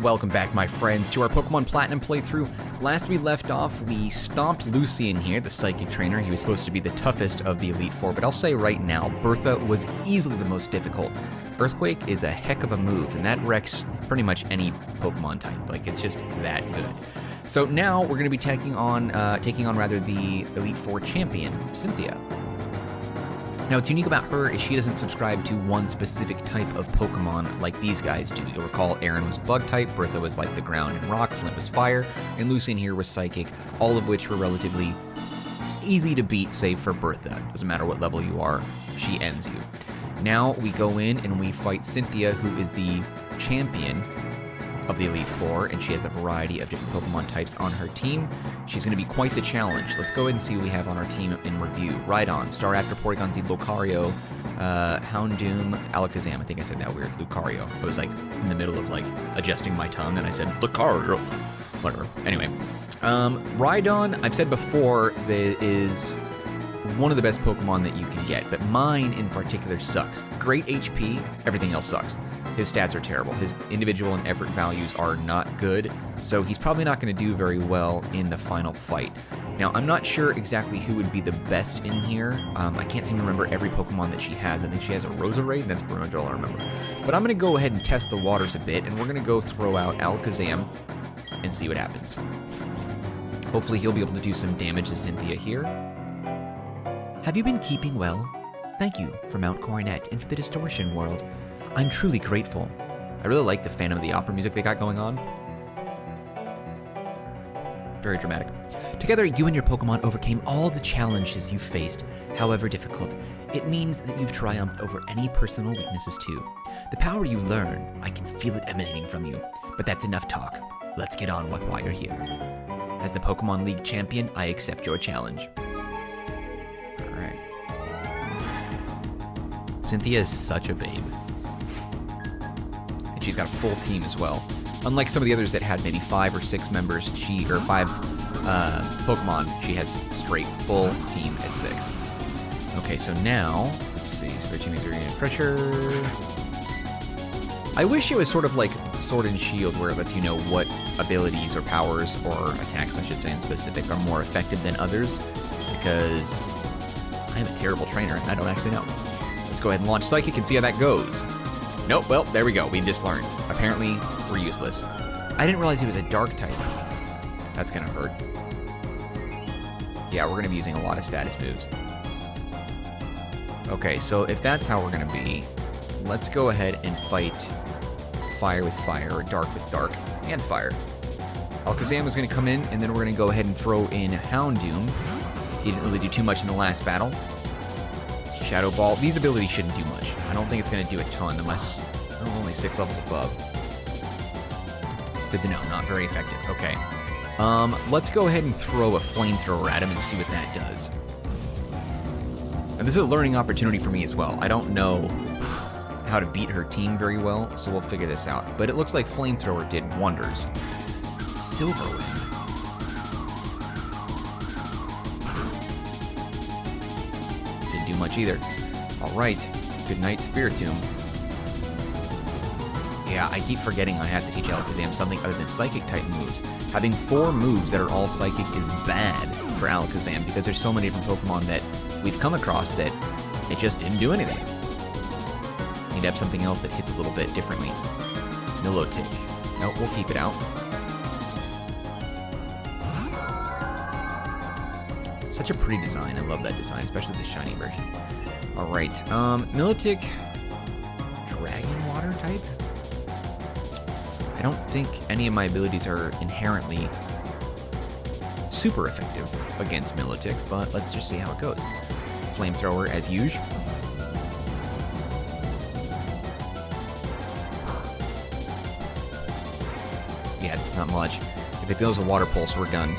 welcome back my friends to our Pokemon Platinum playthrough. Last we left off, we stomped Lucian here, the Psychic Trainer. He was supposed to be the toughest of the Elite Four, but I'll say right now, Bertha was easily the most difficult. Earthquake is a heck of a move, and that wrecks pretty much any Pokemon type. Like, it's just that good. So now we're going to be taking on the Elite Four champion, Cynthia. Now, what's unique about her is she doesn't subscribe to one specific type of Pokemon like these guys do. You'll recall Aaron was Bug type, Bertha was like the ground and rock, Flint was fire, and Lucian here was Psychic, all of which were relatively easy to beat, save for Bertha. Doesn't matter what level you are, she ends you. Now we go in and we fight Cynthia, who is the champion of the Elite Four, and she has a variety of different Pokemon types on her team. She's going to be quite the challenge. Let's go ahead and see what we have on our team in review. Rhydon, Staraptor, Porygon Z, Lucario, Houndoom, Alakazam. I think I said that weird. Lucario. I was like in the middle of like adjusting my tongue and I said Lucario. Whatever. Anyway. Rhydon, I've said before, that is one of the best Pokemon that you can get, but mine in particular sucks. Great HP, everything else sucks. His stats are terrible. His individual and effort values are not good, so he's probably not going to do very well in the final fight. Now, I'm not sure exactly who would be the best in here. I can't seem to remember every Pokemon that she has. I think she has a Roserade, that's pretty much all I remember. But I'm going to go ahead and test the waters a bit, and we're going to go throw out Alakazam and see what happens. Hopefully he'll be able to do some damage to Cynthia here. Have you been keeping well? Thank you for Mount Coronet and for the Distortion World. I'm truly grateful. I really like the Phantom of the Opera music they got going on. Very dramatic. Together, you and your Pokemon overcame all the challenges you faced, however difficult. It means that you've triumphed over any personal weaknesses too. The power you learn, I can feel it emanating from you. But that's enough talk. Let's get on with why you're here. As the Pokemon League champion, I accept your challenge. Alright. Cynthia is such a babe. She's got a full team as well. Unlike some of the others that had maybe 5 or 6 members, or 5 Pokemon, she has straight full team at 6. Okay, so now, let's see, Spirit Team is getting pressure. I wish it was sort of like Sword and Shield, where it lets you know what abilities or powers, or attacks I should say in specific, are more effective than others, because I'm a terrible trainer and I don't actually know. Let's go ahead and launch Psychic and see how that goes. Nope, well, there we go. We just learned. Apparently, we're useless. I didn't realize he was a dark type. That's gonna hurt. Yeah, we're gonna be using a lot of status moves. Okay, so if that's how we're gonna be, let's go ahead and fight fire with fire, or dark with dark, and fire. Alakazam is gonna come in, and then we're gonna go ahead and throw in Houndoom. He didn't really do too much in the last battle. Shadow Ball. These abilities shouldn't do much. I don't think it's going to do a ton unless I'm only 6 levels above. Good to know. Not very effective. Okay. Let's go ahead and throw a flamethrower at him and see what that does. And this is a learning opportunity for me as well. I don't know how to beat her team very well, so we'll figure this out. But it looks like flamethrower did wonders. Silverwind. Do much either. Alright, good night, Spiritomb. Yeah, I keep forgetting I have to teach Alakazam something other than Psychic type moves. Having 4 moves that are all Psychic is bad for Alakazam because there's so many different Pokemon that we've come across that it just didn't do anything. You need to have something else that hits a little bit differently. Milotic. Nope, we'll keep it out. Such a pretty design. I love that design, especially the shiny version. Alright, Milotic, Dragon Water type? I don't think any of my abilities are inherently super effective against Milotic, but let's just see how it goes. Flamethrower as usual. Yeah, not much. If it throws a Water Pulse, we're done.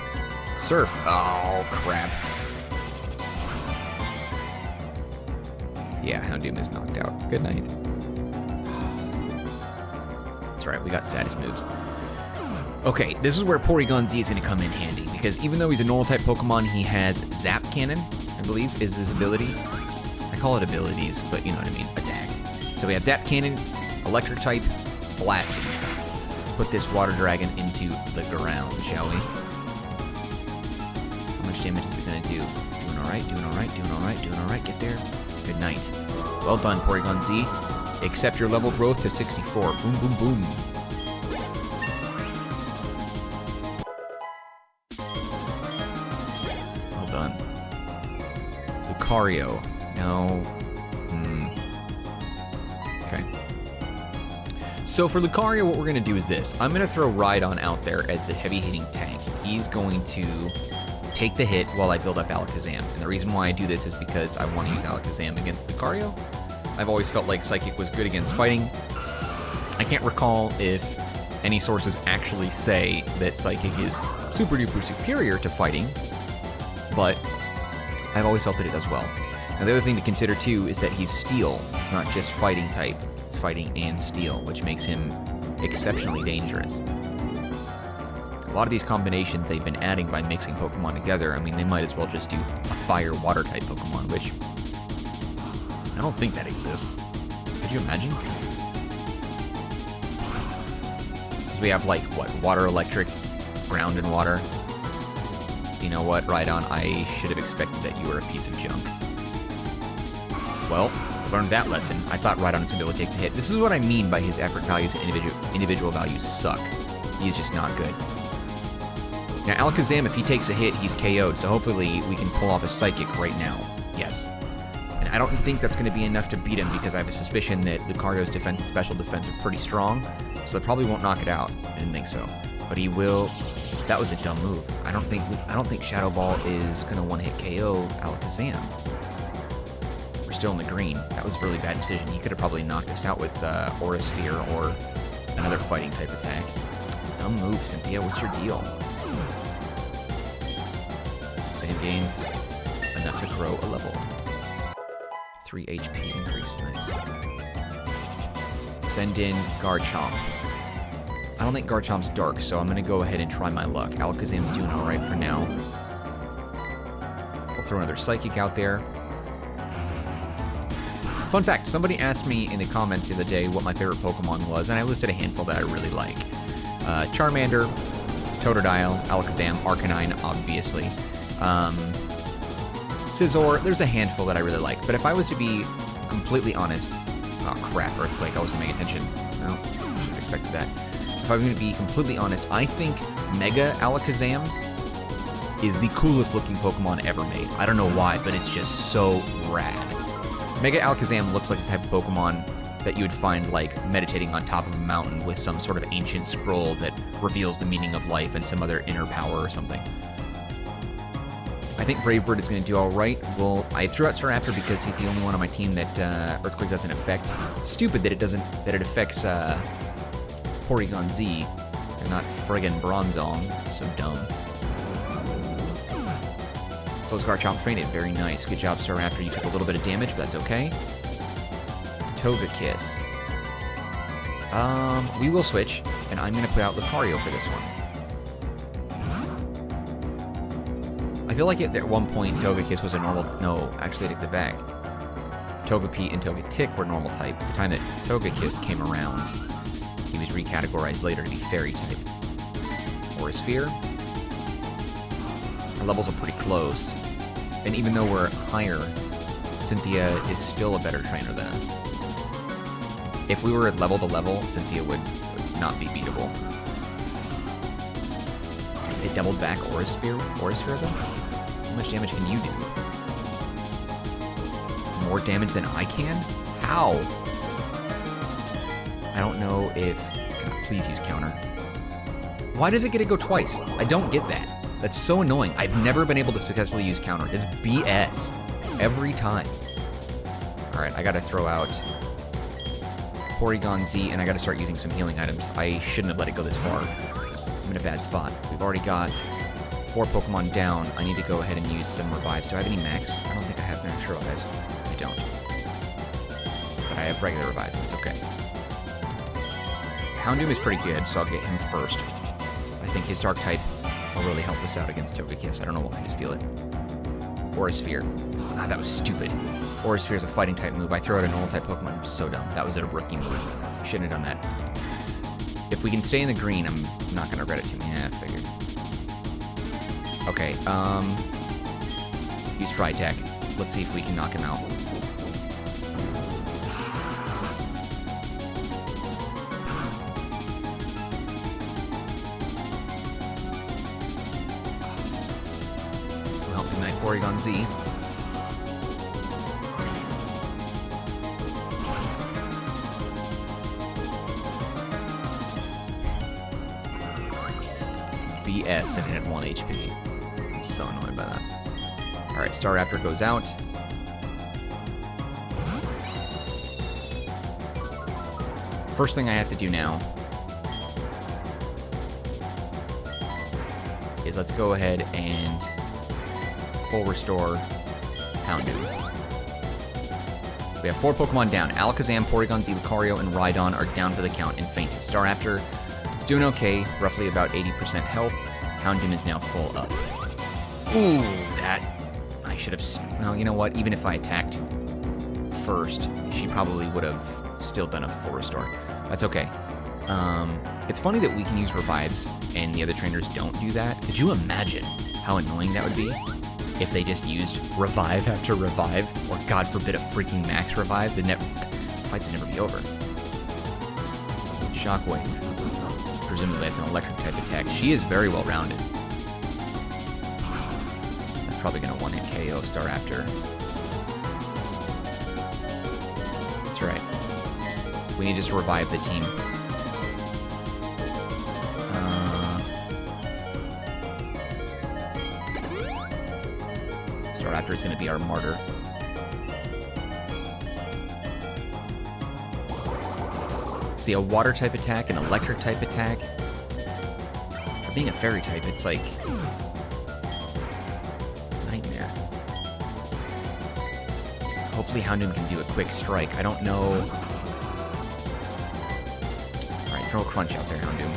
Surf. Oh, crap. Yeah, Houndoom is knocked out. Good night. That's right, we got status moves. Okay, this is where Porygon Z is going to come in handy, because even though he's a normal type Pokemon, he has Zap Cannon, I believe, is his ability. I call it abilities, but you know what I mean, attack. So we have Zap Cannon, Electric type, Blasting. Let's put this water dragon into the ground, shall we? How much damage is it going to do? Doing alright, doing alright, doing alright, doing alright. Get there. Good night. Well done, Porygon Z. Accept your level growth to 64. Boom, boom, boom. Well done. Lucario. No. Okay. So for Lucario, what we're going to do is this. I'm going to throw Rhydon out there as the heavy-hitting tank. He's going to take the hit while I build up Alakazam. And the reason why I do this is because I want to use Alakazam against Lucario. I've always felt like Psychic was good against fighting. I can't recall if any sources actually say that Psychic is super-duper superior to fighting, but I've always felt that it does well. Now, the other thing to consider, too, is that he's Steel. It's not just fighting type. It's fighting and Steel, which makes him exceptionally dangerous. A lot of these combinations they've been adding by mixing Pokemon together, I mean, they might as well just do a Fire-Water type Pokemon, which I don't think that exists. Could you imagine? Because we have, like, what, Water, Electric, Ground, and Water. You know what, Rhydon, I should have expected that you were a piece of junk. Well, learned that lesson. I thought Rhydon was going to be able to take the hit. This is what I mean by his effort values and individual values suck. He's just not good. Now, Alakazam, if he takes a hit, he's KO'd, so hopefully we can pull off a Psychic right now. Yes. And I don't think that's going to be enough to beat him because I have a suspicion that Lucario's defense and special defense are pretty strong, so they probably won't knock it out. I didn't think so. But he will. That was a dumb move. I don't think Shadow Ball is going to one-hit KO Alakazam. We're still in the green. That was a really bad decision. He could have probably knocked us out with Aura Sphere or another fighting type attack. Dumb move, Cynthia. What's your deal? Sand gained enough to grow a level. 3 HP increase. Nice. Send in Garchomp. I don't think Garchomp's dark, so I'm going to go ahead and try my luck. Alakazam's doing alright for now. We'll throw another Psychic out there. Fun fact, somebody asked me in the comments the other day what my favorite Pokemon was, and I listed a handful that I really like. Charmander, Totodile, Alakazam, Marcanine, obviously. Scizor, there's a handful that I really like, but if I was to be completely honest... Oh crap, Earthquake, I wasn't paying attention. No, should have expected that. If I'm going to be completely honest, I think Mega Alakazam is the coolest looking Pokemon ever made. I don't know why, but it's just so rad. Mega Alakazam looks like the type of Pokemon that you would find, like, meditating on top of a mountain with some sort of ancient scroll that reveals the meaning of life and some other inner power or something. I think Brave Bird is going to do alright. Well, I threw out Staraptor because he's the only one on my team that Earthquake doesn't affect. Stupid that it affects Porygon Z and not friggin' Bronzong. So dumb. So is Garchomp fainted. Very nice. Good job, Staraptor. You took a little bit of damage, but that's okay. Togekiss. We will switch, and I'm going to put out Lucario for this one. I feel like at one point Togekiss was a normal... No, actually I take the back. Togepi and Togetic were normal type. At the time that Togekiss came around, he was recategorized later to be fairy type. Aura Sphere. Our levels are pretty close. And even though we're higher, Cynthia is still a better trainer than us. If we were at level to level, Cynthia would not be beatable. It doubled back Aura Sphere though? How much damage can you do? More damage than I can? How? I don't know if... Please use counter. Why does it get to go twice? I don't get that. That's so annoying. I've never been able to successfully use counter. It's BS. Every time. Alright, I gotta throw out Porygon Z, and I gotta start using some healing items. I shouldn't have let it go this far. I'm in a bad spot. We've already got 4 Pokemon down. I need to go ahead and use some revives. Do I have any max? I don't think I have max revives. I don't. But I have regular revives. That's okay. Houndoom is pretty good, so I'll get him first. I think his Dark type will really help us out against Togekiss. I don't know why, I just feel it. Aura Sphere. Ah, that was stupid. Aura Sphere is a fighting type move. I throw out a normal type Pokemon. I'm so dumb. That was a rookie move. Shouldn't have done that. If we can stay in the green, I'm not gonna regret it too much. Yeah, I figured. Okay, use Stride Attack. Let's see if we can knock him out. Well, good night, Porygon Z. BS and it had 1 HP. I'm so annoyed by that. Alright, Staraptor goes out. First thing I have to do now is let's go ahead and full restore Houndoom. We have 4 Pokemon down. Alakazam, Porygon Z, Lucario, and Rhydon are down for the count and fainted. Staraptor is doing okay, roughly about 80% health. Houndoom is now full up. Ooh, that... I should have... Well, you know what? Even if I attacked first, she probably would have still done a full restore. That's okay. It's funny that we can use revives and the other trainers don't do that. Could you imagine how annoying that would be if they just used revive after revive, or God forbid a freaking max revive? The fights would never be over. Shockwave. Presumably that's an electric type attack. She is very well rounded. That's probably going to one-hit KO Staraptor. That's right. We need to just revive the team. Staraptor is going to be our martyr. See, a water type attack, an electric type attack. For being a fairy type, it's like nightmare. Hopefully Houndoom can do a quick strike. I don't know. Alright, throw a crunch out there, Houndoom.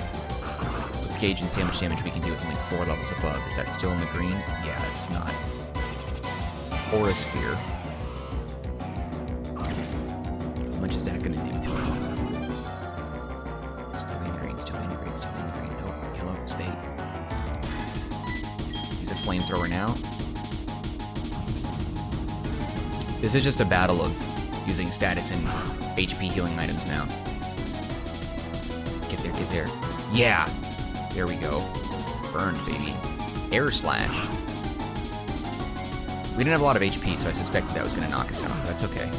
Let's gauge and see how much damage we can do with only 4 levels above. Is that still in the green? Yeah, it's not. Aura Sphere. How much is that going to do to him? Still in the green, still in the green, still in the green. Nope, yellow, stay. Use a flamethrower now. This is just a battle of using status and HP healing items now. Get there, get there. Yeah! There we go. Burned, baby. Air Slash. We didn't have a lot of HP, so I suspected that was going to knock us out, but that's okay.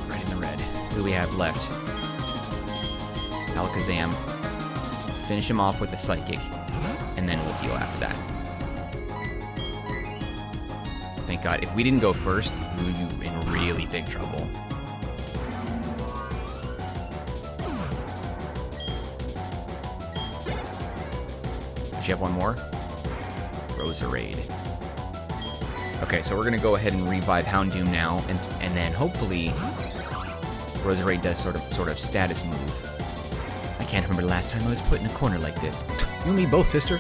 Right in the red. Who do we have left? Alakazam. Finish him off with a Psychic, and then we'll heal after that. Thank God. If we didn't go first, we would be in really big trouble. Does she have one more? Roserade. Okay, so we're going to go ahead and revive Houndoom now, and then hopefully Roserade does sort of status move. I can't remember the last time I was put in a corner like this. You and me both, sister.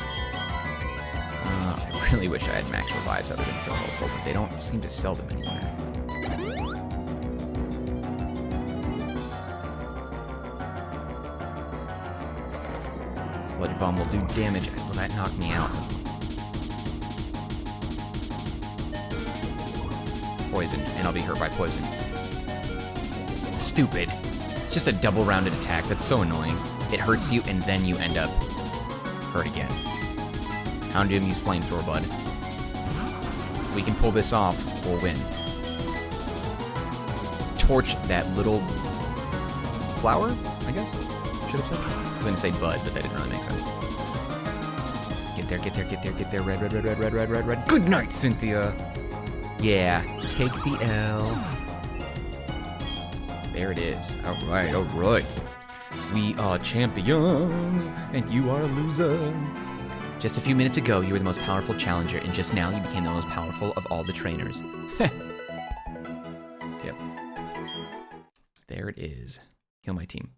I really wish I had max revives. That would have been so helpful, but they don't seem to sell them anywhere. Sludge Bomb will do damage. Will that knock me out? Poison, and I'll be hurt by poison. Stupid. It's just a double-rounded attack. That's so annoying. It hurts you, and then you end up hurt again. Houndoom, use Flamethrower, bud. If we can pull this off, we'll win. Torch that little flower, I guess? Should have said. I was going to say bud, but that didn't really make sense. Get there, get there, get there, get there. Red, red, red, red, red, red, red, red. Good night, Cynthia! Yeah, take the L. There it is. Alright, alright. We are champions, and you are a loser. Just a few minutes ago, you were the most powerful challenger, and just now you became the most powerful of all the trainers. Yep. There it is. Heal my team.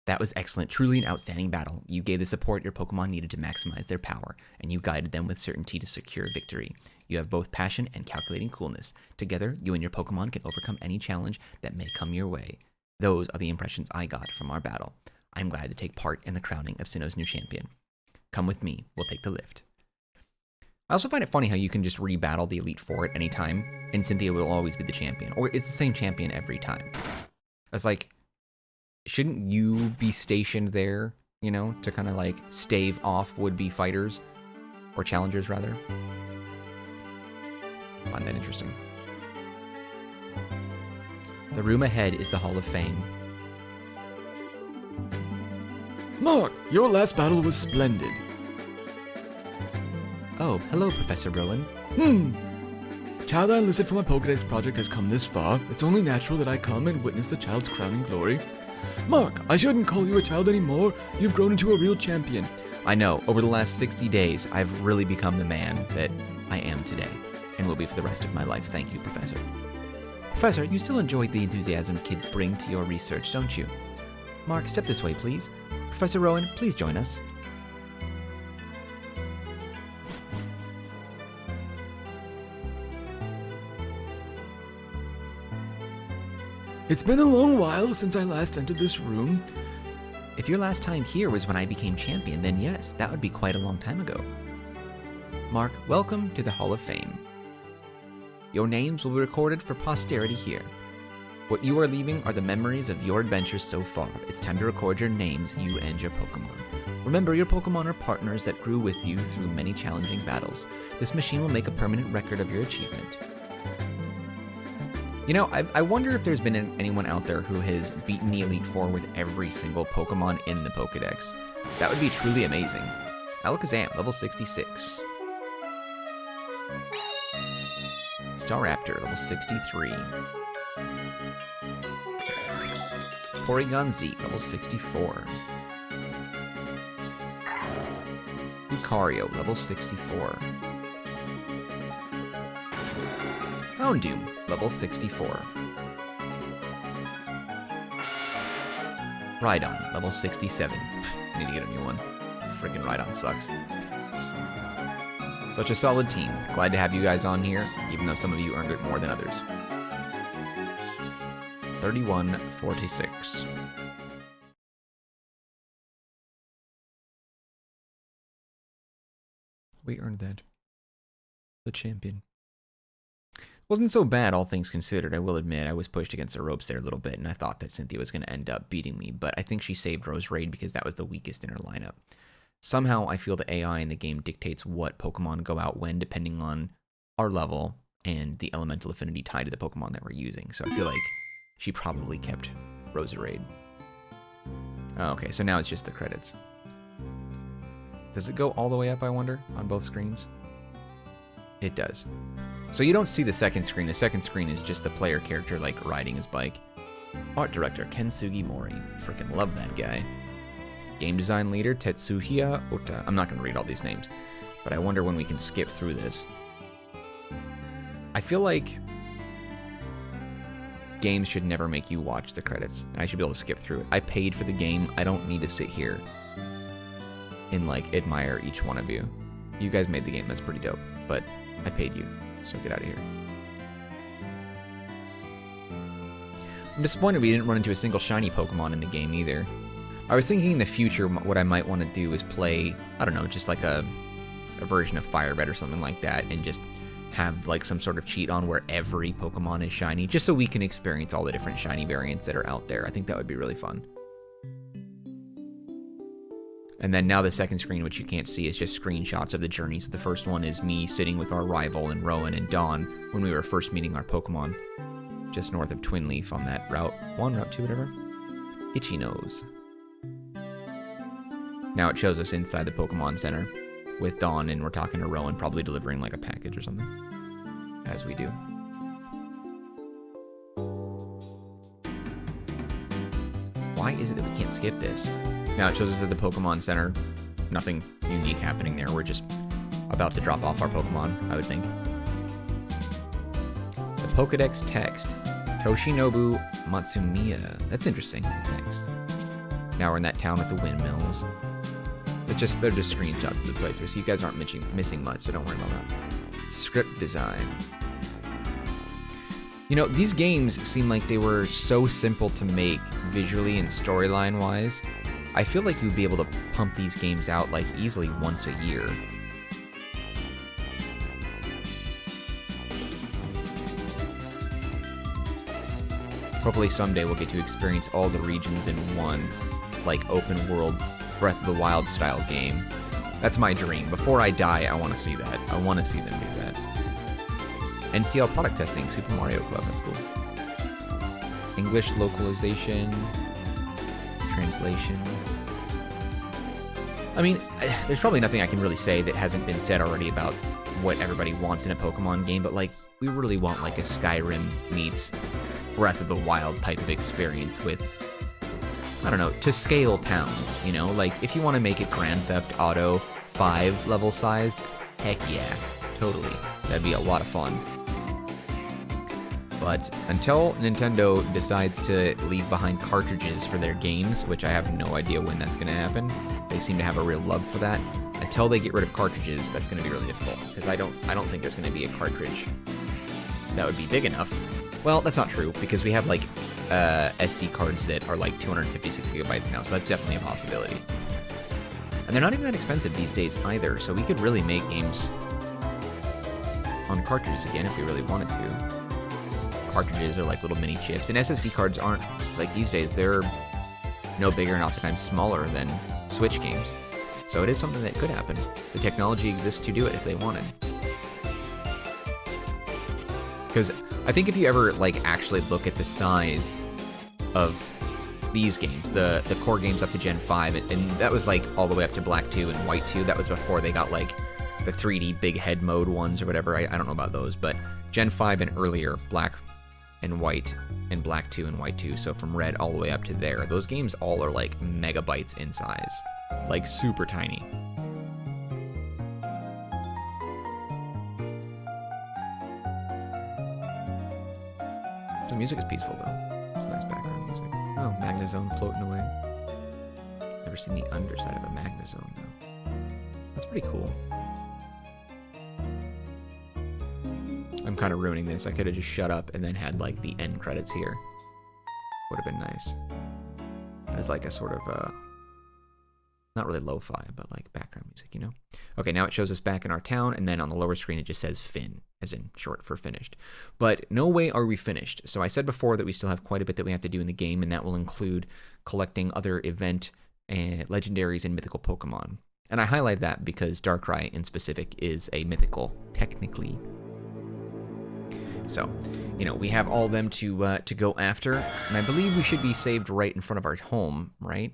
That was excellent. Truly an outstanding battle. You gave the support your Pokemon needed to maximize their power, and you guided them with certainty to secure victory. You have both passion and calculating coolness. Together, you and your Pokemon can overcome any challenge that may come your way. those are the impressions I got from our battle. I'm glad to take part in the crowning of Sinnoh's new champion. Come with me, we'll take the lift. I also find it funny how you can just rebattle the Elite Four at any time, and Cynthia will always be the champion. Or it's the same champion every time. It's like, shouldn't you be stationed there, you know, to kind of like stave off would-be fighters? Or challengers, rather. I find that interesting. The room ahead is the Hall of Fame. Mark, your last battle was splendid. Oh, hello, Professor Rowan. Child I enlisted for my Pokédex project has come this far. It's only natural that I come and witness the child's crowning glory. Mark, I shouldn't call you a child anymore. You've grown into a real champion. I know, over the last 60 days, I've really become the man that I am today, and will be for the rest of my life. Thank you, Professor. Professor, you still enjoy the enthusiasm kids bring to your research, don't you? Mark, step this way, please. Professor Rowan, please join us. It's been a long while since I last entered this room. If your last time here was when I became champion, then yes, that would be quite a long time ago. Mark, welcome to the Hall of Fame. Your names will be recorded for posterity here. What you are leaving are the memories of your adventures so far. It's time to record your names, you and your Pokemon. Remember, your Pokemon are partners that grew with you through many challenging battles. This machine will make a permanent record of your achievement. You know, I wonder if there's been anyone out there who has beaten the Elite Four with every single Pokemon in the Pokedex. That would be truly amazing. Alakazam, level 66. Staraptor, level 63. Porygon Z, level 64. Lucario, level 64. Houndoom, level 64. Rhydon, level 67. I need to get a new one. Freaking Rhydon sucks. Such a solid team. Glad to have you guys on here, even though some of you earned it more than others. 31-46. We earned that. The champion. Wasn't so bad, all things considered. I will admit, I was pushed against the ropes there a little bit, and I thought that Cynthia was going to end up beating me, but I think she saved Roserade because that was the weakest in her lineup. Somehow, I feel the AI in the game dictates what Pokemon go out when, depending on our level and the elemental affinity tied to the Pokemon that we're using. So I feel like she probably kept Roserade. Oh, okay, so now it's just the credits. Does it go all the way up, I wonder, on both screens? It does. So you don't see the second screen. The second screen is just the player character, like, riding his bike. Art director, Kensugi Mori. Freaking love that guy. Game design leader, Tetsuya Ota. I'm not going to read all these names, but I wonder when we can skip through this. I feel like games should never make you watch the credits. I should be able to skip through it. I paid for the game. I don't need to sit here and, like, admire each one of you. You guys made the game. That's pretty dope, but I paid you. So get out of here. I'm disappointed we didn't run into a single shiny Pokemon in the game either. I was thinking in the future what I might want to do is play, I don't know, just like a version of Fire Red or something like that, and just have like some sort of cheat on where every Pokemon is shiny, just so we can experience all the different shiny variants that are out there. I think that would be really fun. And then now the second screen, which you can't see, is just screenshots of the journeys. The first one is me sitting with our rival and Rowan and Dawn when we were first meeting our Pokemon, just north of Twin Leaf on that Route 1, Route 2, whatever. Itchy Nose. Now it shows us inside the Pokemon Center with Dawn, and we're talking to Rowan, probably delivering like a package or something, as we do. Why is it that we can't skip this? Now it shows us at the Pokemon Center. Nothing unique happening there. We're just about to drop off our Pokemon, I would think. The Pokedex text. Toshinobu Matsumiya. That's interesting. Text. Now we're in that town with the windmills. They're just screenshots of the playthrough, so you guys aren't missing much, so don't worry about that. Script design. You know, these games seem like they were so simple to make visually and storyline-wise. I feel like you'd be able to pump these games out like easily once a year. Hopefully someday we'll get to experience all the regions in one, like, open world, Breath of the Wild style game. That's my dream. Before I die, I want to see that. I want to see them do that. NCL product testing, Super Mario Club, that's cool. English localization, translation. I mean, there's probably nothing I can really say that hasn't been said already about what everybody wants in a Pokemon game, but, like, we really want, like, a Skyrim meets Breath of the Wild type of experience with, I don't know, to scale towns, you know? Like, if you want to make it Grand Theft Auto 5 level sized, heck yeah, totally. That'd be a lot of fun. But until Nintendo decides to leave behind cartridges for their games, which I have no idea when that's going to happen, they seem to have a real love for that. Until they get rid of cartridges, that's going to be really difficult, because I don't think there's going to be a cartridge that would be big enough. Well, that's not true, because we have, like, SD cards that are, like, 256 gigabytes now, so that's definitely a possibility. And they're not even that expensive these days either, so we could really make games on cartridges again if we really wanted to. Cartridges are like little mini chips, and SSD cards aren't, like, these days, they're no bigger and oftentimes smaller than Switch games. So it is something that could happen. The technology exists to do it if they wanted. Because I think if you ever, like, actually look at the size of these games, the core games up to Gen 5, and that was, like, all the way up to Black 2 and White 2, that was before they got, like, the 3D big head mode ones or whatever, I don't know about those, but Gen 5 and earlier, Black and White and Black 2 and White 2, so from Red all the way up to there, those games all are, like, megabytes in size. Like, super tiny. The music is peaceful, though. It's nice background music. Oh, Magnezone floating away. Never seen the underside of a Magnezone, though. That's pretty cool. I'm kind of ruining this. I could have just shut up and then had, like, the end credits here. Would have been nice. As, like, a sort of, not really lo-fi, but, like, background music, you know? Okay, now it shows us back in our town, and then on the lower screen it just says Fin, as in short for finished. But no way are we finished. So I said before that we still have quite a bit that we have to do in the game, and that will include collecting other event and legendaries and mythical Pokemon. And I highlight that because Darkrai in specific is a mythical, technically. So, you know, we have all of them to go after, and I believe we should be saved right in front of our home, right?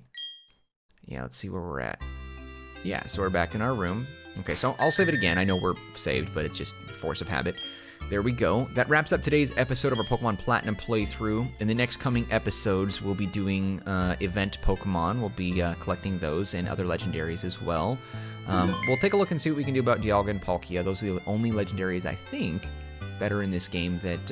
Yeah, let's see where we're at. Yeah, so we're back in our room. Okay, so I'll save it again. I know we're saved, but it's just force of habit. There we go. That wraps up today's episode of our Pokemon Platinum playthrough. In the next coming episodes, we'll be doing event Pokemon. We'll be collecting those and other legendaries as well. We'll take a look and see what we can do about Dialga and Palkia. Those are the only legendaries, I think, that are in this game that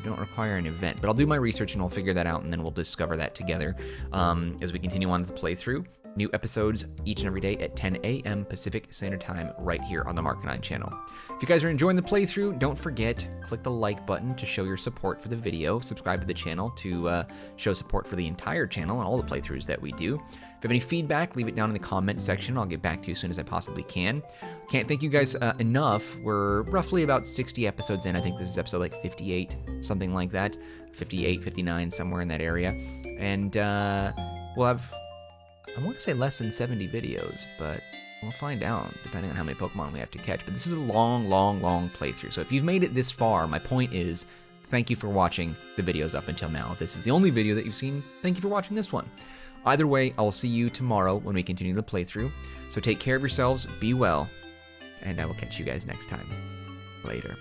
don't require an event. But I'll do my research and I'll figure that out, and then we'll discover that together as we continue on with the playthrough. New episodes each and every day at 10 a.m. Pacific Standard Time right here on the Marcanine channel. If you guys are enjoying the playthrough, don't forget, click the like button to show your support for the video. Subscribe to the channel to show support for the entire channel and all the playthroughs that we do. If you have any feedback, leave it down in the comment section. I'll get back to you as soon as I possibly can. Can't thank you guys enough. We're roughly about 60 episodes in. I think this is episode like 58, something like that. 58, 59, somewhere in that area. And we'll have, I want to say less than 70 videos, but we'll find out depending on how many Pokemon we have to catch. But this is a long, long, long playthrough. So if you've made it this far, my point is, thank you for watching the videos up until now. If this is the only video that you've seen, thank you for watching this one. Either way, I'll see you tomorrow when we continue the playthrough. So take care of yourselves, be well, and I will catch you guys next time. Later.